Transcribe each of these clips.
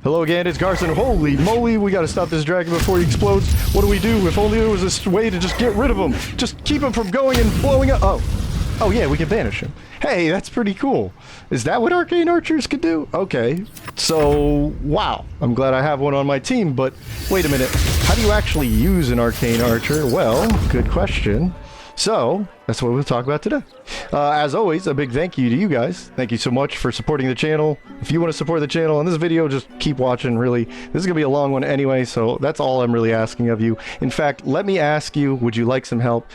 Hello again, it's Carson. Holy moly, we gotta stop this dragon before he explodes. What do we do? If only there was this way to just get rid of him. Just keep him from going and blowing up. Oh yeah, we can banish him. Hey, that's pretty cool. Is that what Arcane Archers can do? Okay. So, wow. I'm glad I have one on my team, but wait a minute. How do you actually use an Arcane Archer? Well, good question. So, that's what we'll talk about today. As always, a big thank you to you guys. Thank you so much for supporting the channel. If you want to support the channel in this video, just keep watching, really. This is going to be a long one anyway, so that's all I'm really asking of you. In fact, let me ask you, would you like some help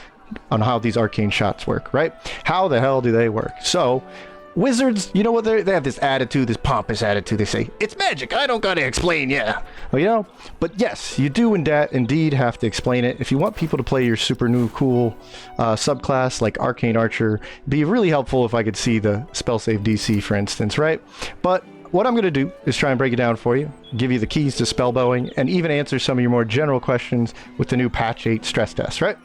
on how these arcane shots work, right? How the hell do they work? So, wizards, you know what, they have this attitude, this pompous attitude. They say, it's magic, I don't gotta explain, yeah. Well, you know, but yes, you do indeed have to explain it. If you want people to play your super new cool subclass like Arcane Archer, it'd be really helpful if I could see the spell save DC, for instance, right? But what I'm going to do is try and break it down for you, give you the keys to spellbowing, and even answer some of your more general questions with the new patch 8 stress test, right?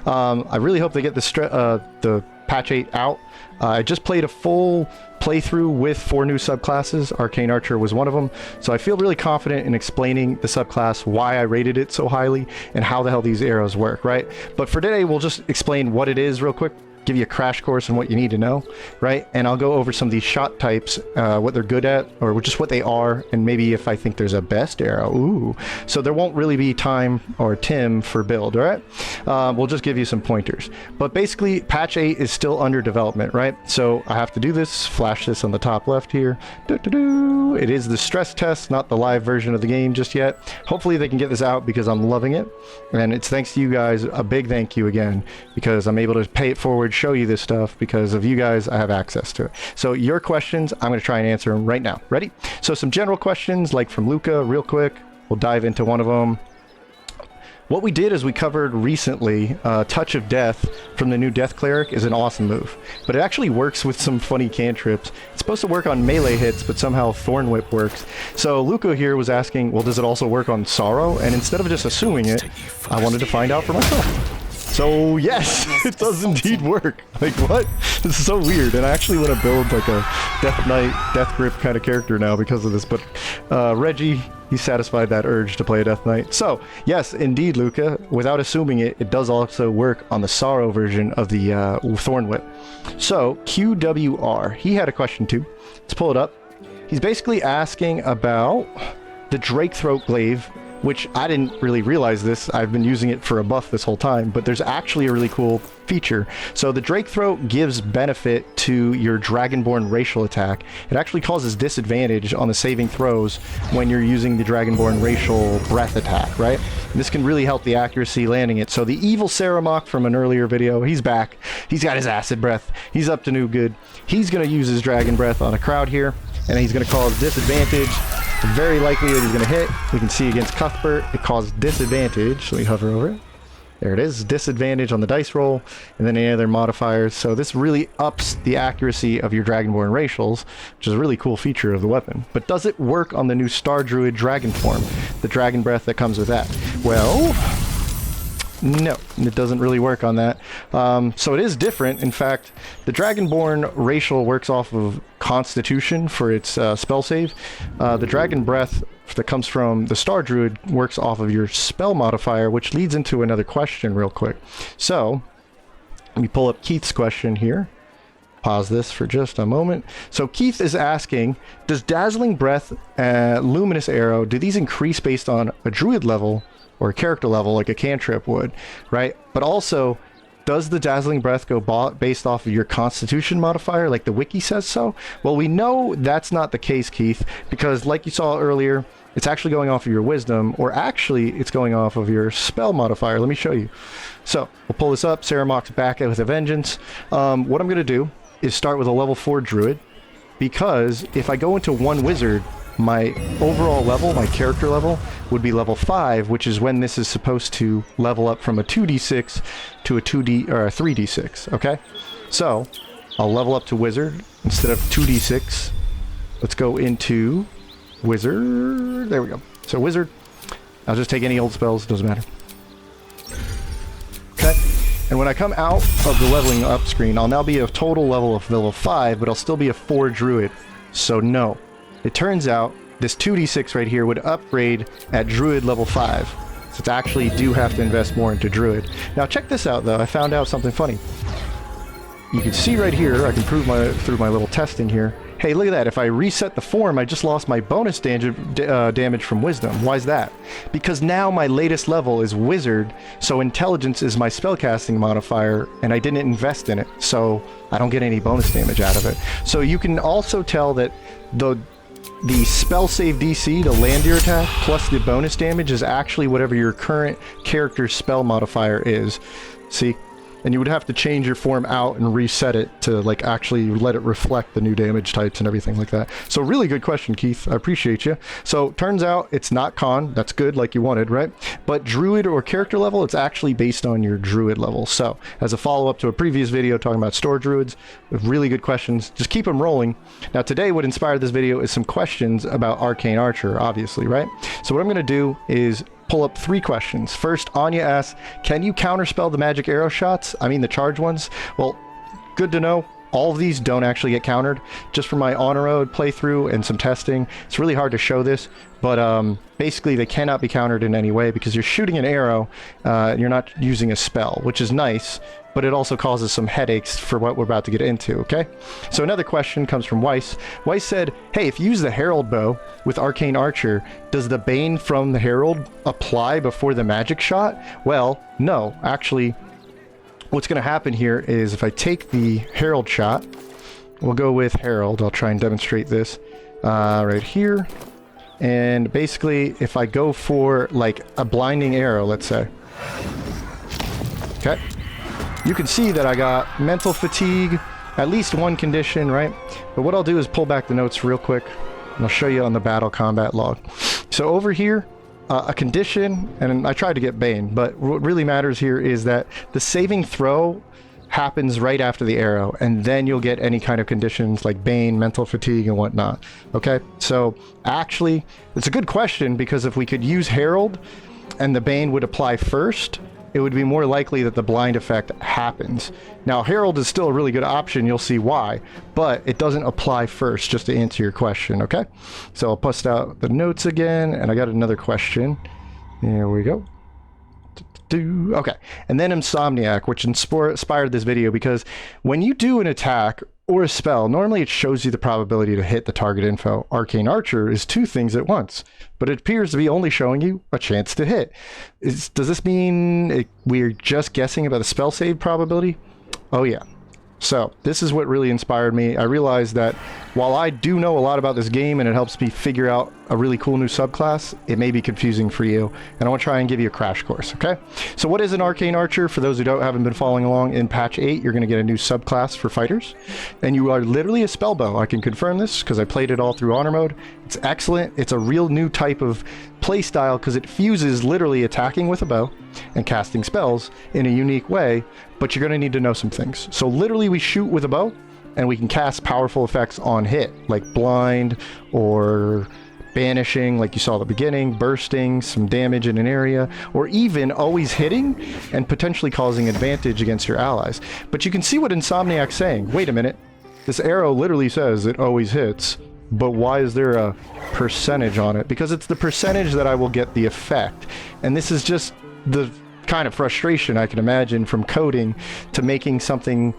I really hope they get the patch 8 out. I just played a full playthrough with 4 new subclasses. Arcane Archer was one of them, so I feel really confident in explaining the subclass, why I rated it so highly, and how the hell these arrows work, right? But for today, we'll just explain what it is real quick, give you a crash course on what you need to know, right? And I'll go over some of these shot types, what they're good at, or just what they are, and maybe if I think there's a best arrow. Ooh. So there won't really be time or Tim for build, all right? We'll just give you some pointers. But basically, patch 8 is still under development, right? So I have to do this, flash this on the top left here. It is the stress test, not the live version of the game just yet. Hopefully they can get this out because I'm loving it. And it's thanks to you guys, a big thank you again, because I'm able to pay it forward, show you this stuff. Because of you guys, I have access to it. So your questions, I'm going to try and answer them right now. Ready? So some general questions like from Luca, real quick. We'll dive into one of them. What we did is we covered recently Touch of Death from the new Death Cleric is an awesome move, but it actually works with some funny cantrips. It's supposed to work on melee hits, but somehow Thorn Whip works. So Luca here was asking, well, does it also work on Sorrow? And instead of just assuming it, I wanted to find out for myself. So yes, it does indeed work. Like, what? This is so weird. And I actually want to build like a Death Knight, Death Grip kind of character now because of this. But Reggie, he satisfied that urge to play a Death Knight. So yes, indeed, Luca, without assuming it, it does also work on the Sorrow version of the Thorn Whip. So QWR, he had a question too. Let's pull it up. He's basically asking about the Drake Throat Glaive, which I didn't really realize this. I've been using it for a buff this whole time, but there's actually a really cool feature. So the Drake Throat gives benefit to your Dragonborn racial attack. It actually causes disadvantage on the saving throws when you're using the Dragonborn racial breath attack, right? And this can really help the accuracy landing it. So the evil Saramok from an earlier video, he's back. He's got his acid breath. He's up to no good. He's gonna use his dragon breath on a crowd here, and he's gonna cause disadvantage. Very likely that he's going to hit. We can see against Cuthbert, it caused disadvantage. Let me hover over it. There it is, disadvantage on the dice roll, and then any other modifiers. So this really ups the accuracy of your Dragonborn racials, which is a really cool feature of the weapon. But does it work on the new Star Druid Dragon form, the Dragon Breath that comes with that? Well, no, it doesn't really work on that. So it is different. In fact, the Dragonborn racial works off of Constitution for its spell save. The Dragon Breath that comes from the Star Druid works off of your spell modifier, which leads into another question real quick. So let me pull up Keith's question here. Pause this for just a moment. So Keith is asking, does Dazzling Breath, Luminous Arrow, do these increase based on a Druid level or a character level like a cantrip would, right? But also, does the Dazzling Breath go based off of your Constitution modifier like the wiki says so? Well, we know that's not the case, Keith, because like you saw earlier, it's actually going off of your Wisdom, or actually it's going off of your spell modifier. Let me show you. So we'll pull this up. Saramok's back with a vengeance. What I'm going to do is start with a level 4 Druid, because if I go into one Wizard, my overall level, my character level, would be level 5, which is when this is supposed to level up from a 2d6 to a 2d or a 3d6, okay? So I'll level up to Wizard instead of 2d6. Let's go into Wizard. There we go. So Wizard, I'll just take any old spells, doesn't matter. Okay. And when I come out of the leveling up screen, I'll now be a total level of level 5, but I'll still be a 4 Druid. So no. It turns out this 2d6 right here would upgrade at Druid level 5. So it's actually do have to invest more into Druid. Now check this out though, I found out something funny. You can see right here, I can prove through my little testing here. Hey, look at that. If I reset the form, I just lost my bonus damage from Wisdom. Why is that? Because now my latest level is Wizard, so Intelligence is my spellcasting modifier, and I didn't invest in it, so I don't get any bonus damage out of it. So you can also tell that the spell save DC to land your attack plus the bonus damage is actually whatever your current character's spell modifier is. See? And you would have to change your form out and reset it to like actually let it reflect the new damage types and everything like that. So really good question, Keith. I appreciate you. So turns out it's not con. That's good, like you wanted, right? But Druid or character level, it's actually based on your Druid level. So as a follow-up to a previous video talking about store Druids with really good questions, just keep them rolling. Now today what inspired this video is some questions about Arcane Archer, obviously, right? So what I'm going to do is pull up 3 questions. First, Anya asks, can you counterspell the magic arrow shots? I mean the charge ones? Well, good to know. All of these don't actually get countered. Just from my on-road playthrough and some testing, it's really hard to show this, but basically they cannot be countered in any way because you're shooting an arrow, you're not using a spell, which is nice, but it also causes some headaches for what we're about to get into, okay? So another question comes from Weiss. Weiss said, hey, if you use the Herald bow with Arcane Archer, does the Bane from the Herald apply before the magic shot? Well, no. Actually, what's going to happen here is if I take the Herald shot, we'll go with Herald. I'll try and demonstrate this right here. And basically, if I go for like a blinding arrow, let's say, okay, you can see that I got mental fatigue, at least one condition, right? But what I'll do is pull back the notes real quick, and I'll show you on the battle combat log. So over here, a condition, and I tried to get Bane, but what really matters here is that the saving throw happens right after the arrow, and then you'll get any kind of conditions like Bane, mental fatigue, and whatnot. Okay, so actually, it's a good question because if we could use Herald and the Bane would apply first, it would be more likely that the blind effect happens. Now, Herald is still a really good option, you'll see why, but it doesn't apply first, just to answer your question, okay? So I'll bust out the notes again, and I got another question. There we go. Okay, and then Insomniac, which inspired this video, because when you do an attack or a spell, normally it shows you the probability to hit the target info. Arcane Archer is 2 things at once, but it appears to be only showing you a chance to hit. Does this mean we're just guessing about the spell save probability? Oh yeah. So this is what really inspired me. I realized that while I do know a lot about this game and it helps me figure out a really cool new subclass, it may be confusing for you, and I want to try and give you a crash course, okay? So what is an Arcane Archer? For those who haven't been following along, in patch 8, you're going to get a new subclass for fighters, and you are literally a spellbow. I can confirm this because I played it all through honor mode. It's excellent. It's a real new type of playstyle because it fuses literally attacking with a bow and casting spells in a unique way, but you're going to need to know some things. So literally we shoot with a bow and we can cast powerful effects on hit, like blind or banishing, like you saw at the beginning, bursting, some damage in an area, or even always hitting and potentially causing advantage against your allies. But you can see what Insomniac's saying. Wait a minute, this arrow literally says it always hits, but why is there a percentage on it? Because it's the percentage that I will get the effect. And this is just the kind of frustration I can imagine from coding to making something,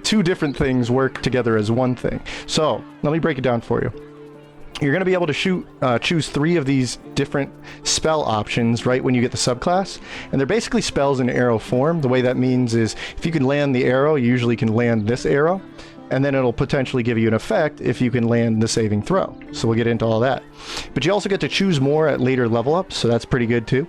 2 different things work together as one thing. So let me break it down for you. You're going to be able to choose 3 of these different spell options right when you get the subclass, and they're basically spells in arrow form. The way that means is if you can land the arrow, you usually can land this arrow, and then it'll potentially give you an effect if you can land the saving throw. So we'll get into all that. But you also get to choose more at later level ups, so that's pretty good too.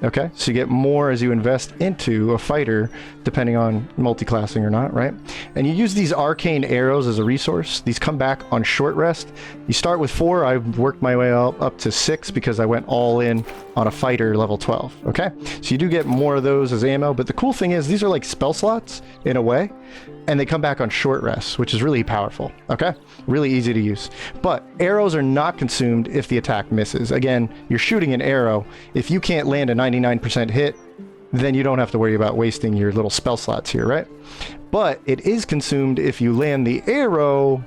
Okay, so you get more as you invest into a fighter, depending on multi-classing or not, right? And you use these arcane arrows as a resource. These come back on short rest. You start with 4. I've worked my way up to 6 because I went all in on a fighter level 12, okay? So you do get more of those as ammo, but the cool thing is these are like spell slots in a way, and they come back on short rest, which is really powerful, okay? Really easy to use. But arrows are not consumed if the attack misses. Again, you're shooting an arrow. If you can't land a 99% hit, then you don't have to worry about wasting your little spell slots here, right? But it is consumed if you land the arrow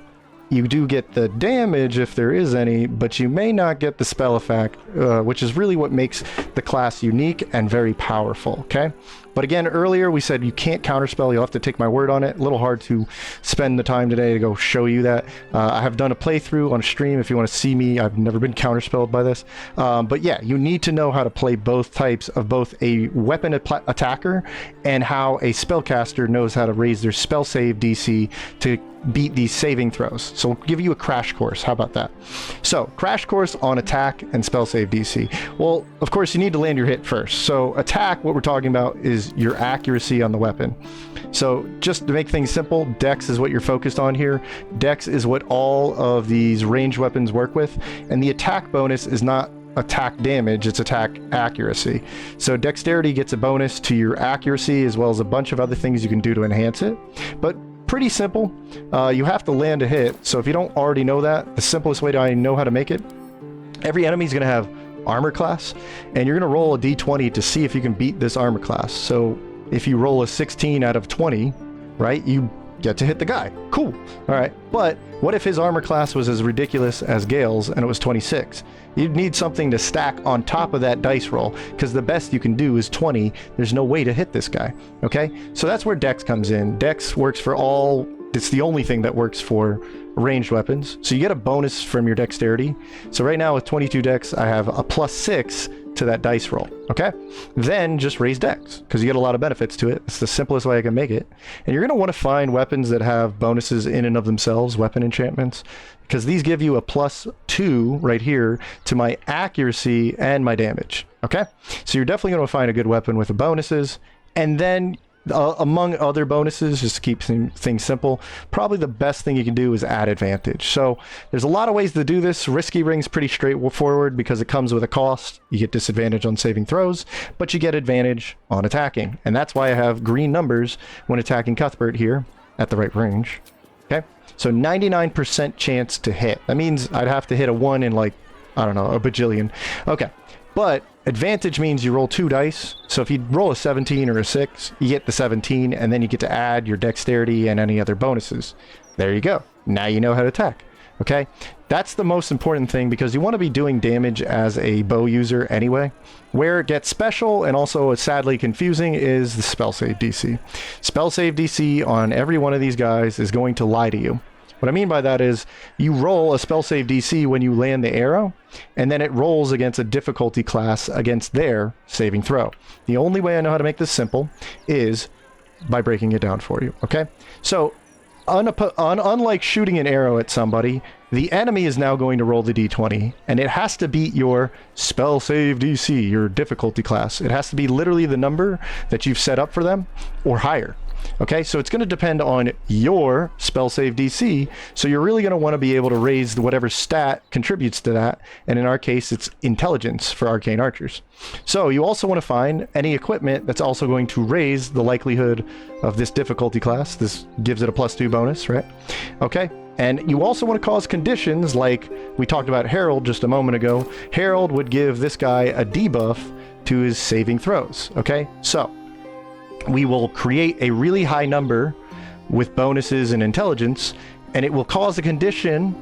you do get the damage if there is any, but you may not get the spell effect, which is really what makes the class unique and very powerful, okay? But again, earlier we said you can't counterspell. You'll have to take my word on it. A little hard to spend the time today to go show you that. I have done a playthrough on a stream if you want to see me. I've never been counterspelled by this. But yeah, you need to know how to play both types of both a weapon attacker and how a spellcaster knows how to raise their spell save DC to beat these saving throws. So we'll give you a crash course. How about that? So crash course on attack and spell save DC. Well, of course you need to land your hit first. So attack, what we're talking about is your accuracy on the weapon. So just to make things simple, dex is what you're focused on here. Dex is what all of these ranged weapons work with, and the attack bonus is not attack damage, it's attack accuracy. So dexterity gets a bonus to your accuracy as well as a bunch of other things you can do to enhance it. But pretty simple. You have to land a hit. So if you don't already know that, the simplest way I know how to make it, every enemy is going to have armor class, and you're going to roll a d20 to see if you can beat this armor class. So if you roll a 16 out of 20, right, you get to hit the guy. Cool. All right. But what if his armor class was as ridiculous as Gale's and it was 26? You'd need something to stack on top of that dice roll, because the best you can do is 20. There's no way to hit this guy. Okay? So that's where Dex comes in. Dex works for all... It's the only thing that works for ranged weapons. So you get a bonus from your dexterity. So right now with 22 Dex, I have a +6 to that dice roll. Okay? Then just raise Dex, because you get a lot of benefits to it. It's the simplest way I can make it. And you're going to want to find weapons that have bonuses in and of themselves, weapon enchantments, because these give you a +2 right here to my accuracy and my damage. Okay? So you're definitely going to find a good weapon with the bonuses. And then among other bonuses, just to keep things simple, probably the best thing you can do is add advantage. So there's a lot of ways to do this. Risky Ring's pretty straightforward because it comes with a cost. You get disadvantage on saving throws, but you get advantage on attacking. And that's why I have green numbers when attacking Cuthbert here at the right range. Okay? So 99% chance to hit. That means I'd have to hit a 1 in like, I don't know, a bajillion. Okay. But advantage means you roll 2 dice. So if you roll a 17 or a 6, you get the 17, and then you get to add your dexterity and any other bonuses. There you go. Now you know how to attack. Okay? That's the most important thing, because you want to be doing damage as a bow user anyway. Where it gets special and also sadly confusing is the spell save DC. Spell save DC on every one of these guys is going to lie to you. What I mean by that is you roll a spell save DC when you land the arrow, and then it rolls against a difficulty class against their saving throw. The only way I know how to make this simple is by breaking it down for you, okay? So unlike shooting an arrow at somebody, the enemy is now going to roll the d20, and it has to beat your spell save DC, your difficulty class. It has to be literally the number that you've set up for them or higher. Okay, so it's going to depend on your spell save DC, so you're really going to want to be able to raise whatever stat contributes to that, and in our case it's intelligence for arcane archers. So you also want to find any equipment that's also going to raise the likelihood of this difficulty class. This gives it a +2 bonus, right? Okay, and you also want to cause conditions like we talked about Herald just a moment ago. Herald would give this guy a debuff to his saving throws. Okay, so we will create a really high number with bonuses and intelligence, and it will cause a condition.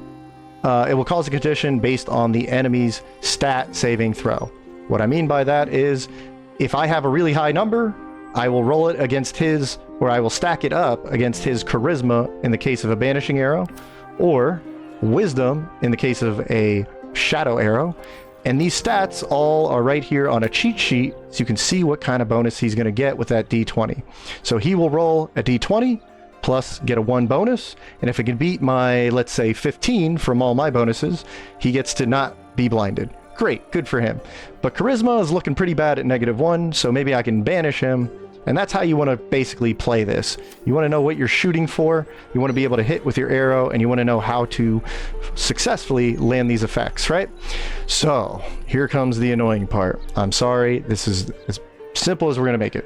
It will cause a condition based on the enemy's stat saving throw. What I mean by that is, if I have a really high number, I will roll it against his, or I will stack it up against his charisma in the case of a banishing arrow, or wisdom in the case of a shadow arrow. And these stats all are right here on a cheat sheet, so you can see what kind of bonus he's going to get with that d20. So he will roll a d20 plus get a 1 bonus, and if it can beat my, let's say, 15 from all my bonuses, he gets to not be blinded. Great, good for him. But charisma is looking pretty bad at -1, so maybe I can banish him. And that's how you want to basically play this. You want to know what you're shooting for, you want to be able to hit with your arrow, and you want to know how to successfully land these effects, right? So, here comes the annoying part. I'm sorry, this is as simple as we're going to make it.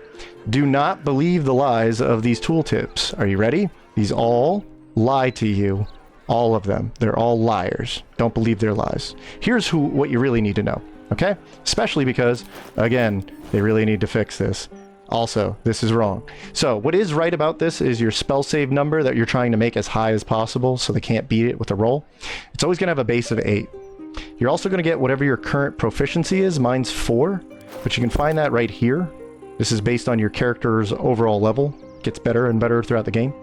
Do not believe the lies of these tooltips. Are you ready? These all lie to you. All of them. They're all liars. Don't believe their lies. Here's what you really need to know, okay? Especially because, again, they really need to fix this. Also, this is wrong. So what is right about this is your spell save number that you're trying to make as high as possible so they can't beat it with a roll. It's always going to have a base of 8. You're also going to get whatever your current proficiency is. Mine's 4, but you can find that right here. This is based on your character's overall level. Gets better and better throughout the game.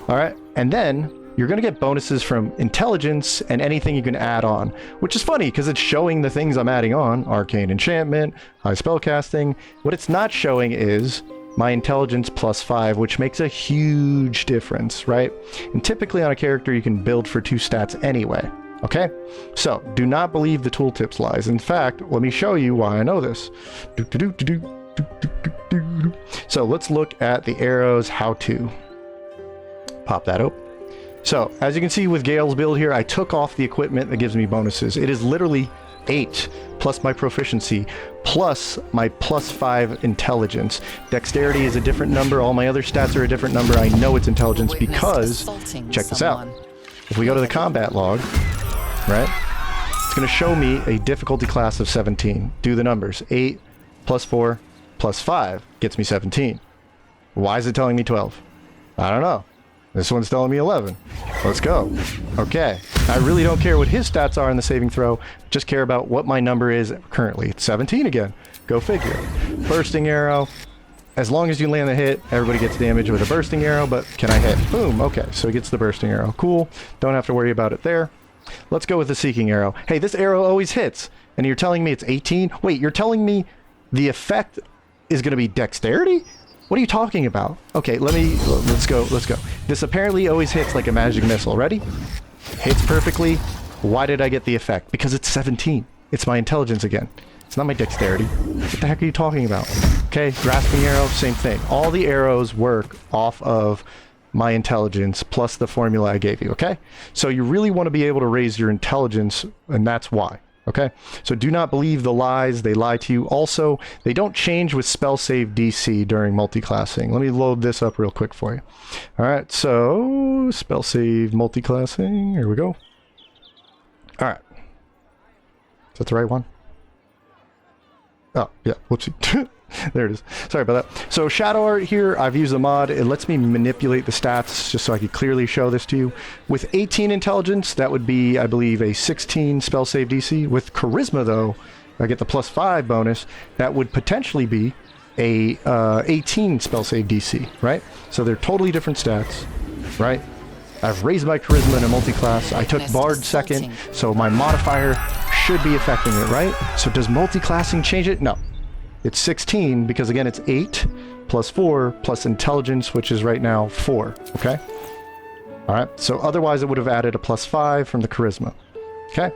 All right, and then you're going to get bonuses from intelligence and anything you can add on, which is funny because it's showing the things I'm adding on. Arcane enchantment, high spellcasting. What it's not showing is my intelligence +5, which makes a huge difference, right? And typically on a character, you can build for 2 stats anyway, okay? So do not believe the tooltips lies. In fact, let me show you why I know this. So let's look at the arrows how-to. Pop that up. So, as you can see with Gale's build here, I took off the equipment that gives me bonuses. It is literally 8 plus my proficiency plus my +5 intelligence. Dexterity is a different number. All my other stats are a different number. I know it's intelligence because, check this out. If we go to the combat log, right, it's going to show me a difficulty class of 17. Do the numbers. 8 plus 4 plus 5 gets me 17. Why is it telling me 12? I don't know. This one's telling me 11. Let's go. Okay. I really don't care what his stats are in the saving throw. Just care about what my number is currently. It's 17 again. Go figure. Bursting arrow. As long as you land the hit, everybody gets damage with a bursting arrow, but can I hit? Boom. Okay. So he gets the bursting arrow. Cool. Don't have to worry about it there. Let's go with the seeking arrow. Hey, this arrow always hits. And you're telling me it's 18? Wait, you're telling me the effect is going to be dexterity? What are you talking about? Okay, let's go. This apparently always hits like a magic missile. Ready? Hits perfectly. Why did I get the effect? Because it's 17. It's my intelligence again. It's not my dexterity. What the heck are you talking about? Okay, grasping arrow, same thing. All the arrows work off of my intelligence plus the formula I gave you, okay? So you really want to be able to raise your intelligence, and that's why. Okay, so do not believe the lies. They lie to you. Also, they don't change with spell save DC during multiclassing. Let me load this up real quick for you. All right, so spell save multiclassing. Here we go. All right. Is that the right one? Oh, yeah. Whoopsie. There it is. Sorry about that. So shadow art here, I've used a mod. It lets me manipulate the stats just so I could clearly show this to you. With 18 intelligence, that would be, I believe, a 16 spell save DC. With charisma, though, I get the +5 bonus. That would potentially be a 18 spell save DC, right? So they're totally different stats, right? I've raised my charisma in a multi-class. I took Bard second, so my modifier should be affecting it, right? So does multi-classing change it? No. It's 16 because, again, it's 8 plus 4 plus intelligence, which is right now 4, okay? All right, so otherwise it would have added a +5 from the charisma, okay?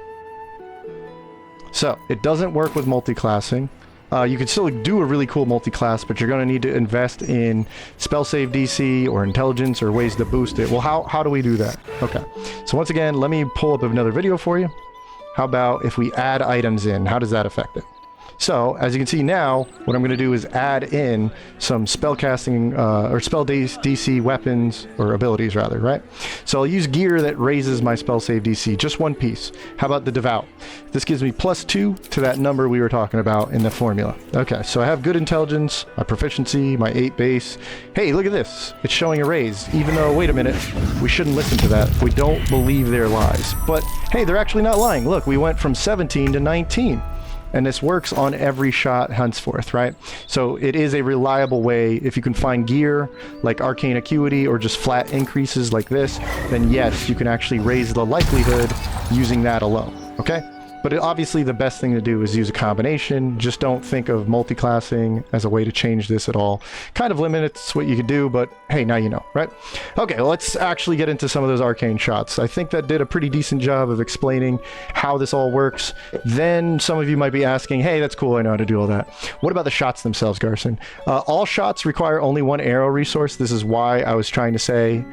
So it doesn't work with multi-classing. You can still do a really cool multi-class, but you're going to need to invest in spell save DC or intelligence or ways to boost it. Well, how do we do that? Okay, so once again, let me pull up another video for you. How about if we add items in? How does that affect it? So, as you can see now, what I'm going to do is add in some spellcasting, or spell DC weapons, or abilities rather, right? So I'll use gear that raises my spell save DC, just one piece. How about the Devout? This gives me +2 to that number we were talking about in the formula. Okay, so I have good intelligence, my proficiency, my 8 base. Hey, look at this. It's showing a raise, even though, wait a minute, we shouldn't listen to that. We don't believe their lies. But, hey, they're actually not lying. Look, we went from 17 to 19. And this works on every shot henceforth, right? So it is a reliable way. If you can find gear like Arcane Acuity or just flat increases like this, then yes, you can actually raise the likelihood using that alone, okay? But obviously the best thing to do is use a combination. Just don't think of multi-classing as a way to change this at all. Kind of limits what you could do, but hey, now you know, right? Okay, well, let's actually get into some of those arcane shots. I think that did a pretty decent job of explaining how this all works. Then some of you might be asking, hey, that's cool, I know how to do all that. What about the shots themselves, Garson? All shots require only 1 arrow resource. This is why I was trying to say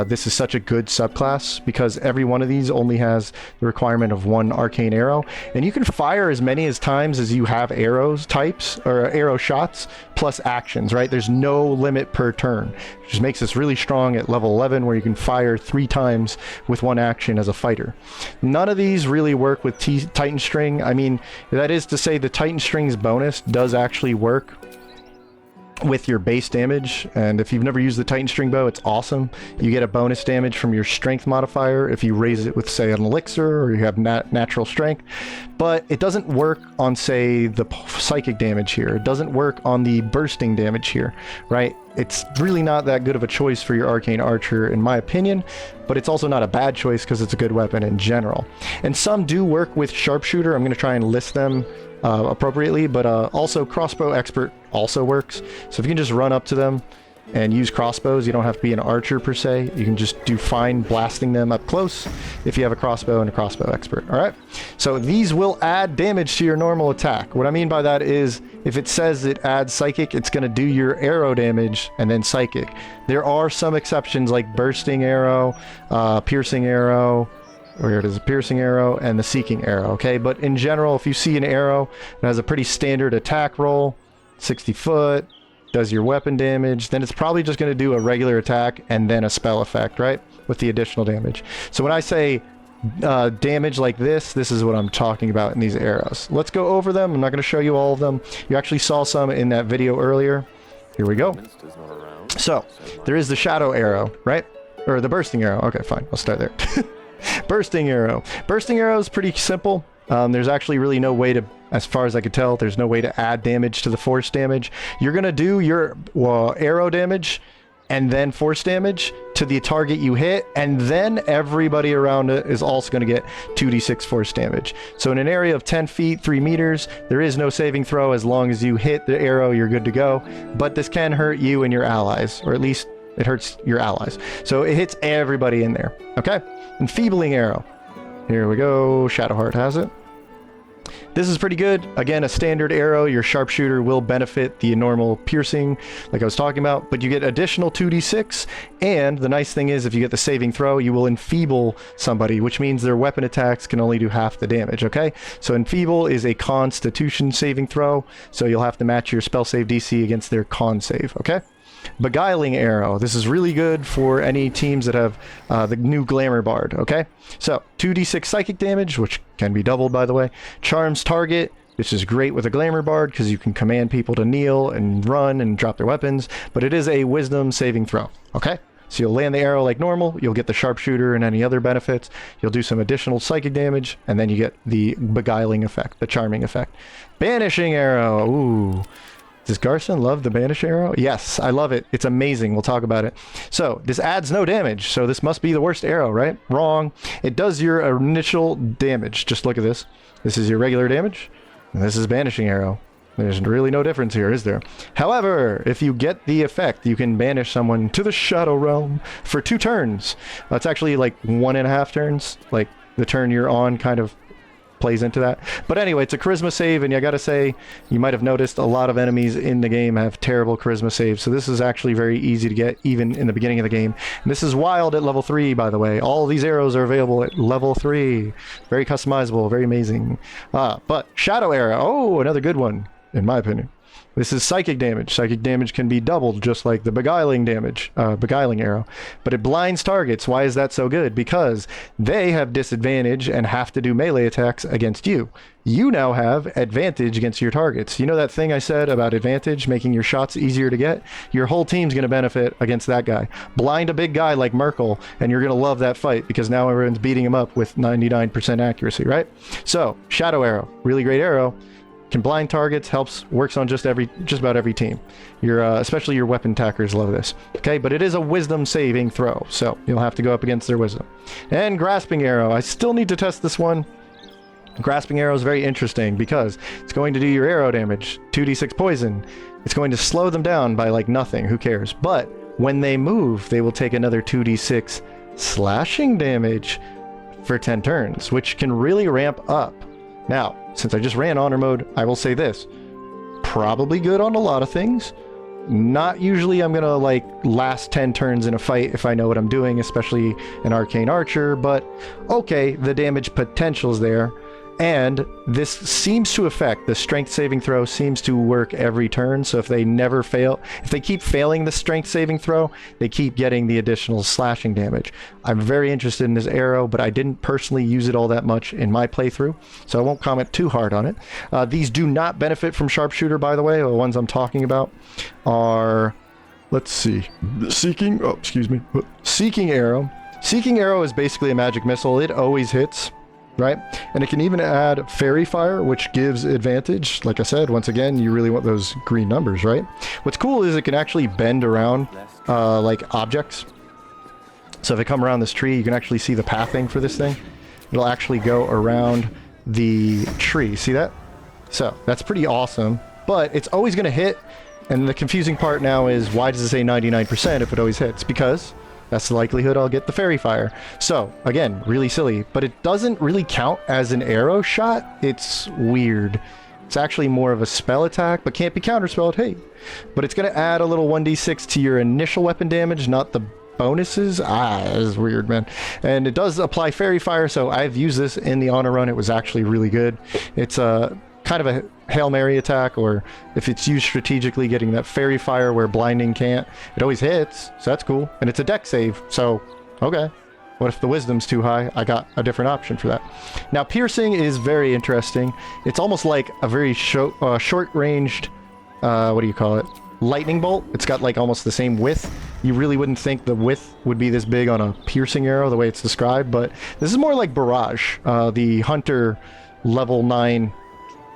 this is such a good subclass, because every one of these only has the requirement of 1 arcane arrow, and you can fire as many as times as you have arrows types or arrow shots plus actions, right? There's no limit per turn, which just makes this really strong at level 11, where you can fire 3 times with 1 action as a fighter. None of these really work with Titan String. I mean, that is to say the Titan String's bonus does actually work with your base damage, and if you've never used the Titan String Bow, it's awesome. You get a bonus damage from your strength modifier if you raise it with, say, an elixir, or you have natural strength, but it doesn't work on, say, the psychic damage here. It doesn't work on the bursting damage here, right? It's really not that good of a choice for your Arcane Archer, in my opinion, but it's also not a bad choice because it's a good weapon in general. And some do work with Sharpshooter. I'm going to try and list them appropriately, but also Crossbow Expert also works. So if you can just run up to them and use crossbows, you don't have to be an archer per se. You can just do fine blasting them up close if you have a crossbow and a crossbow expert. All right, so these will add damage to your normal attack. What I mean by that is if it says it adds psychic, it's going to do your arrow damage and then psychic. There are some exceptions like bursting arrow, piercing arrow, where it is a piercing arrow, and the seeking arrow, okay? But in general, if you see an arrow that has a pretty standard attack roll, 60 foot, does your weapon damage, then it's probably just going to do a regular attack and then a spell effect, right? With the additional damage. So when I say damage like this is what I'm talking about in these arrows. Let's go over them. I'm not going to show you all of them. You actually saw some in that video earlier. Here we go. So there is the shadow arrow, right? Or the bursting arrow. Okay, fine. I'll start there. Bursting arrow. Bursting arrow is pretty simple. There's actually really no way to, as far as I could tell, there's no way to add damage to the force damage. You're going to do your arrow damage and then force damage to the target you hit, and then everybody around it is also going to get 2d6 force damage. So in an area of 10 feet, 3 meters, there is no saving throw. As long as you hit the arrow, you're good to go. But this can hurt you and your allies, or at least it hurts your allies. So it hits everybody in there, okay? Enfeebling arrow. Here we go. Shadowheart has it. This is pretty good. Again, a standard arrow. Your sharpshooter will benefit the normal piercing, like I was talking about, but you get additional 2d6, and the nice thing is if you get the saving throw, you will enfeeble somebody, which means their weapon attacks can only do half the damage, okay? So enfeeble is a constitution saving throw, so you'll have to match your spell save DC against their con save, okay? Beguiling arrow. This is really good for any teams that have the new Glamour Bard, okay? So 2d6 psychic damage, which can be doubled, by the way. Charms target. This is great with a Glamour Bard because you can command people to kneel and run and drop their weapons, but it is a wisdom saving throw, okay? So you'll land the arrow like normal, you'll get the sharpshooter and any other benefits, you'll do some additional psychic damage, and then you get the beguiling effect, the charming effect. Banishing arrow. Ooh. Does Garson love the Banish arrow? Yes, I love it. It's amazing. We'll talk about it. So this adds no damage, so this must be the worst arrow, right? Wrong. It does your initial damage. Just look at this. This is your regular damage, and this is Banishing arrow. There's really no difference here, is there? However, if you get the effect, you can banish someone to the Shadow Realm for 2 turns. That's actually like 1.5 turns. Like the turn you're on kind of plays into that. But anyway, it's a charisma save, and I gotta say, you might have noticed a lot of enemies in the game have terrible charisma saves, so this is actually very easy to get even in the beginning of the game. And this is wild at level 3, by the way. All of these arrows are available at level 3. Very customizable, very amazing. But Shadow Arrow, oh, another good one, in my opinion. This is psychic damage. Psychic damage can be doubled, just like the beguiling damage, beguiling arrow. But it blinds targets. Why is that so good? Because they have disadvantage and have to do melee attacks against you. You now have advantage against your targets. You know that thing I said about advantage, making your shots easier to get? Your whole team's going to benefit against that guy. Blind a big guy like Merkel, and you're going to love that fight because now everyone's beating him up with 99% accuracy, right? So, Shadow Arrow, really great arrow. Can blind targets, works on just about every team. Especially your weapon attackers love this. Okay, but it is a wisdom saving throw, so you'll have to go up against their wisdom. And Grasping Arrow, I still need to test this one. Grasping Arrow is very interesting because it's going to do your arrow damage, 2d6 poison. It's going to slow them down by like nothing, who cares? But when they move, they will take another 2d6 slashing damage for 10 turns, which can really ramp up. Now, since I just ran honor mode, I will say this. Probably good on a lot of things. Not usually I'm gonna like last 10 turns in a fight if I know what I'm doing, especially an Arcane Archer, but okay, the damage potential's there. And this seems to affect, the strength saving throw seems to work every turn. So if they never fail, if they keep failing the strength saving throw, they keep getting the additional slashing damage. I'm very interested in this arrow, but I didn't personally use it all that much in my playthrough, so I won't comment too hard on it. These do not benefit from sharpshooter, by the way. The ones I'm talking about are, let's see, Seeking Arrow. Seeking Arrow is basically a magic missile. It always hits, right? And it can even add Fairy Fire, which gives advantage. Like I said, once again, you really want those green numbers, right? What's cool is it can actually bend around like objects. So if I come around this tree, you can actually see the pathing for this thing. It'll actually go around the tree. See that? So that's pretty awesome, but it's always going to hit. And the confusing part now is, why does it say 99% if it always hits? Because that's the likelihood I'll get the Fairy Fire. So, again, really silly, but it doesn't really count as an arrow shot. It's weird. It's actually more of a spell attack, but can't be counterspelled, hey. But it's going to add a little 1d6 to your initial weapon damage, not the bonuses. This is weird, man. And it does apply Fairy Fire, so I've used this in the honor run. It was actually really good. It's a kind of a Hail Mary attack, or if it's used strategically, getting that Fairy Fire where blinding can't. It always hits, so that's cool. And it's a deck save, so okay. What if the wisdom's too high? I got a different option for that. Now, piercing is very interesting. It's almost like a very short-ranged, what do you call it? Lightning bolt. It's got like almost the same width. You really wouldn't think the width would be this big on a piercing arrow, the way it's described, but this is more like Barrage, the Hunter level 9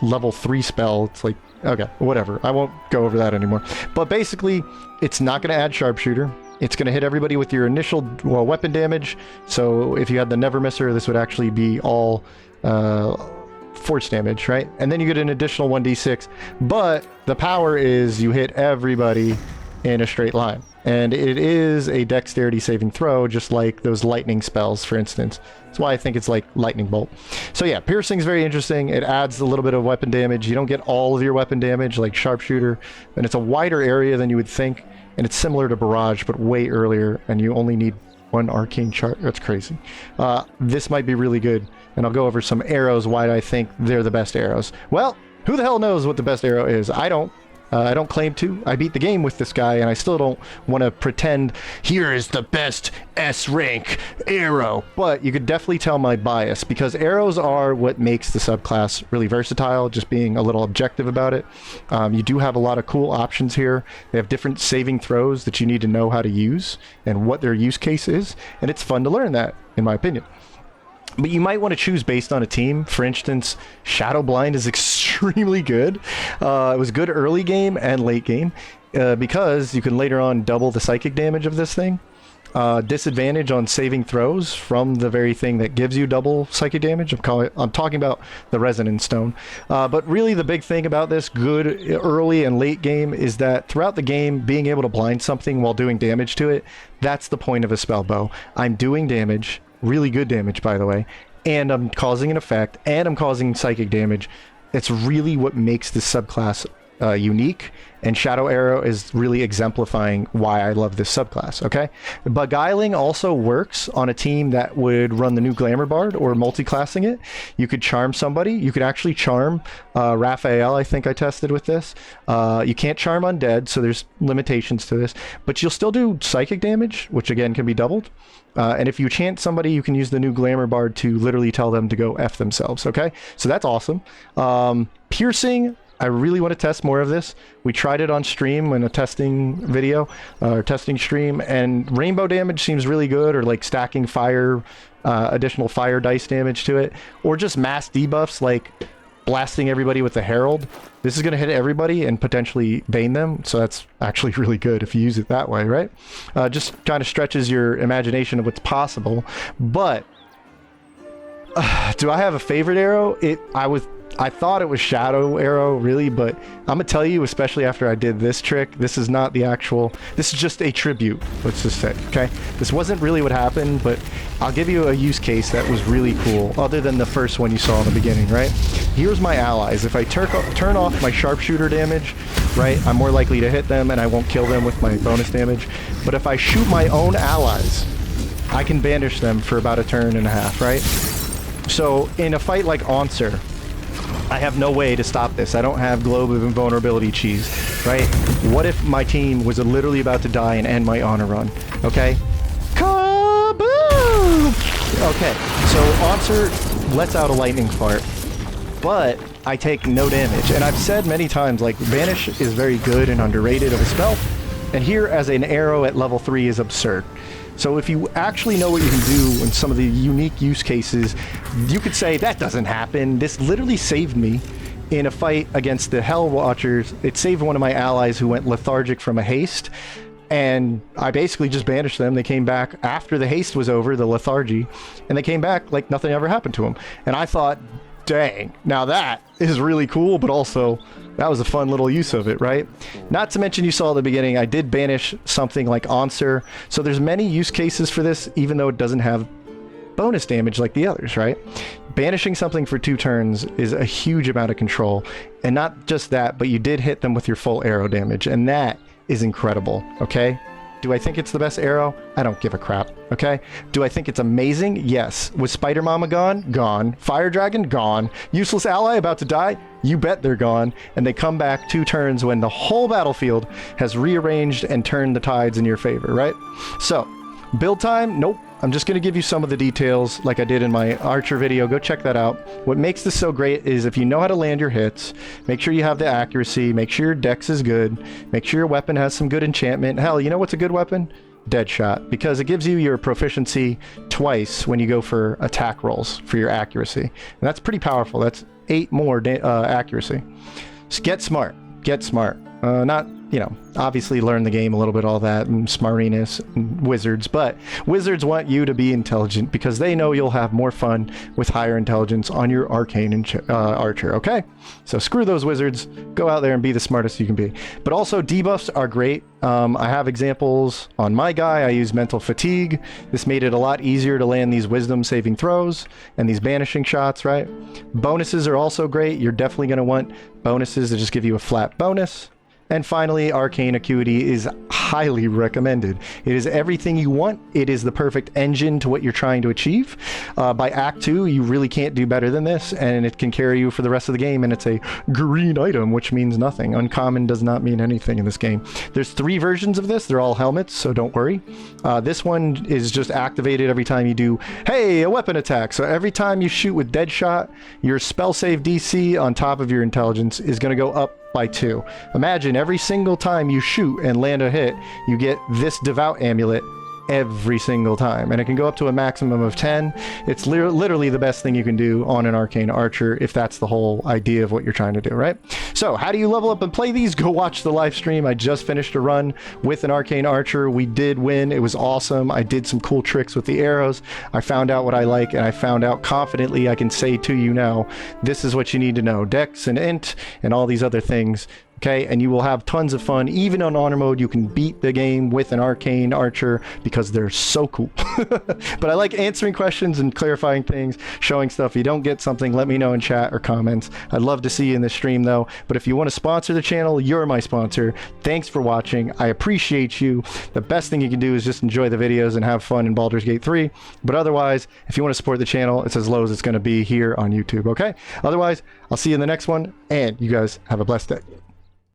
level 3 spell. It's like, okay, whatever. I won't go over that anymore. But basically, it's not going to add sharpshooter. It's going to hit everybody with your initial weapon damage. So if you had the Never Misser, this would actually be all force damage, right? And then you get an additional 1d6. But the power is you hit everybody in a straight line. And it is a dexterity saving throw, just like those lightning spells, for instance. That's why I think it's like lightning bolt. So yeah, piercing's very interesting. It adds a little bit of weapon damage. You don't get all of your weapon damage like sharpshooter, and it's a wider area than you would think. And it's similar to Barrage, but way earlier, and you only need one arcane chart. That's crazy. This might be really good, and I'll go over some arrows, why I think they're the best arrows. Well, who the hell knows what the best arrow is? I don't. I don't claim to. I beat the game with this guy, and I still don't want to pretend here is the best S-rank arrow. But you could definitely tell my bias, because arrows are what makes the subclass really versatile, just being a little objective about it. You do have a lot of cool options here. They have different saving throws that you need to know how to use and what their use case is, and it's fun to learn that, in my opinion. But you might want to choose based on a team. For instance, Shadow Blind is extremely good. It was good early game and late game because you can later on double the psychic damage of this thing. Disadvantage on saving throws from the very thing that gives you double psychic damage. I'm talking about the Resonance Stone. But really the big thing about this good early and late game is that throughout the game, being able to blind something while doing damage to it, that's the point of a spell bow. I'm doing damage. Really good damage, by the way, and I'm causing an effect, and I'm causing psychic damage. It's really what makes this subclass unique, and Shadow Arrow is really exemplifying why I love this subclass, okay? Beguiling also works on a team that would run the new Glamour Bard or multi-classing it. You could charm somebody. You could actually charm Raphael, I think I tested with this. You can't charm undead, so there's limitations to this, but you'll still do psychic damage, which again can be doubled. And if you chant somebody, you can use the new Glamour Bard to literally tell them to go F themselves, okay? So that's awesome. Piercing, I really want to test more of this. We tried it on stream in a testing video, or testing stream, and rainbow damage seems really good, or like stacking fire, additional fire dice damage to it, or just mass debuffs like blasting everybody with the Herald. This is going to hit everybody and potentially bane them, so that's actually really good if you use it that way, right? Just kind of stretches your imagination of what's possible. But do I have a favorite arrow? I thought it was Shadow Arrow, really, but I'm gonna tell you, especially after I did this trick, this is not the actual, this is just a tribute, let's just say, okay? This wasn't really what happened, but I'll give you a use case that was really cool, other than the first one you saw in the beginning, right? Here's my allies. If I turn off my sharpshooter damage, right, I'm more likely to hit them, and I won't kill them with my bonus damage. But if I shoot my own allies, I can banish them for about a turn and a half, right? So in a fight like ANSUR, I have no way to stop this. I don't have Globe of Invulnerability cheese, right? What if my team was literally about to die and end my honor run? Okay? Kaboom! Okay, so ANSUR lets out a lightning fart, but I take no damage. And I've said many times, like, Vanish is very good and underrated of a spell, and here as an arrow at level 3 is absurd. So if you actually know what you can do in some of the unique use cases, you could say, that doesn't happen. This literally saved me in a fight against the Hell Watchers. It saved one of my allies who went lethargic from a haste, and I basically just banished them. They came back after the haste was over, the lethargy, and they came back like nothing ever happened to them. And I thought, dang, now that is really cool, but also that was a fun little use of it, right? Not to mention, you saw at the beginning, I did banish something like ANSUR. So there's many use cases for this, even though it doesn't have bonus damage like the others, right? Banishing something for 2 turns is a huge amount of control. And not just that, but you did hit them with your full arrow damage, and that is incredible, okay? Do I think it's the best arrow? I don't give a crap, okay? Do I think it's amazing? Yes. Was Spider Mama gone? Gone. Fire Dragon? Gone. Useless ally about to die? You bet they're gone. And they come back 2 turns when the whole battlefield has rearranged and turned the tides in your favor, right? So, build time? Nope. I'm just going to give you some of the details like I did in my Archer video. Go check that out. What makes this so great is if you know how to land your hits, make sure you have the accuracy, make sure your dex is good, make sure your weapon has some good enchantment. Hell, you know what's a good weapon? Deadshot, because it gives you your proficiency twice when you go for attack rolls for your accuracy. And that's pretty powerful. That's 8 more accuracy. Just get smart. Get smart. Not, you know, obviously learn the game a little bit, all that, and smartiness, and wizards, but wizards want you to be intelligent because they know you'll have more fun with higher intelligence on your arcane archer, okay? So screw those wizards, go out there and be the smartest you can be. But also debuffs are great. I have examples on my guy. I use mental fatigue. This made it a lot easier to land these wisdom saving throws and these banishing shots, right? Bonuses are also great. You're definitely going to want bonuses to just give you a flat bonus. And finally, Arcane Acuity is highly recommended. It is everything you want. It is the perfect engine to what you're trying to achieve. By Act 2, you really can't do better than this, and it can carry you for the rest of the game, and it's a green item, which means nothing. Uncommon does not mean anything in this game. There's 3 versions of this. They're all helmets, so don't worry. This one is just activated every time you do, hey, a weapon attack. So every time you shoot with Deadshot, your spell save DC on top of your intelligence is going to go up by 2. Imagine every single time you shoot and land a hit, you get this devout amulet every single time, and it can go up to a maximum of 10. It's literally the best thing you can do on an arcane archer if that's the whole idea of what you're trying to do, right? So how do you level up and play these? Go watch the live stream. I just finished a run with an arcane archer. We did win. It was awesome. I did some cool tricks with the arrows. I found out what I like, and I found out confidently I can say to you now, this is what you need to know. Dex and int and all these other things. Okay, and you will have tons of fun. Even on honor mode, you can beat the game with an arcane archer because they're so cool. But I like answering questions and clarifying things, showing stuff. If you don't get something, let me know in chat or comments. I'd love to see you in the stream though. But if you want to sponsor the channel, you're my sponsor. Thanks for watching. I appreciate you. The best thing you can do is just enjoy the videos and have fun in Baldur's Gate 3. But otherwise, if you want to support the channel, it's as low as it's going to be here on YouTube, okay? Otherwise, I'll see you in the next one, and you guys have a blessed day.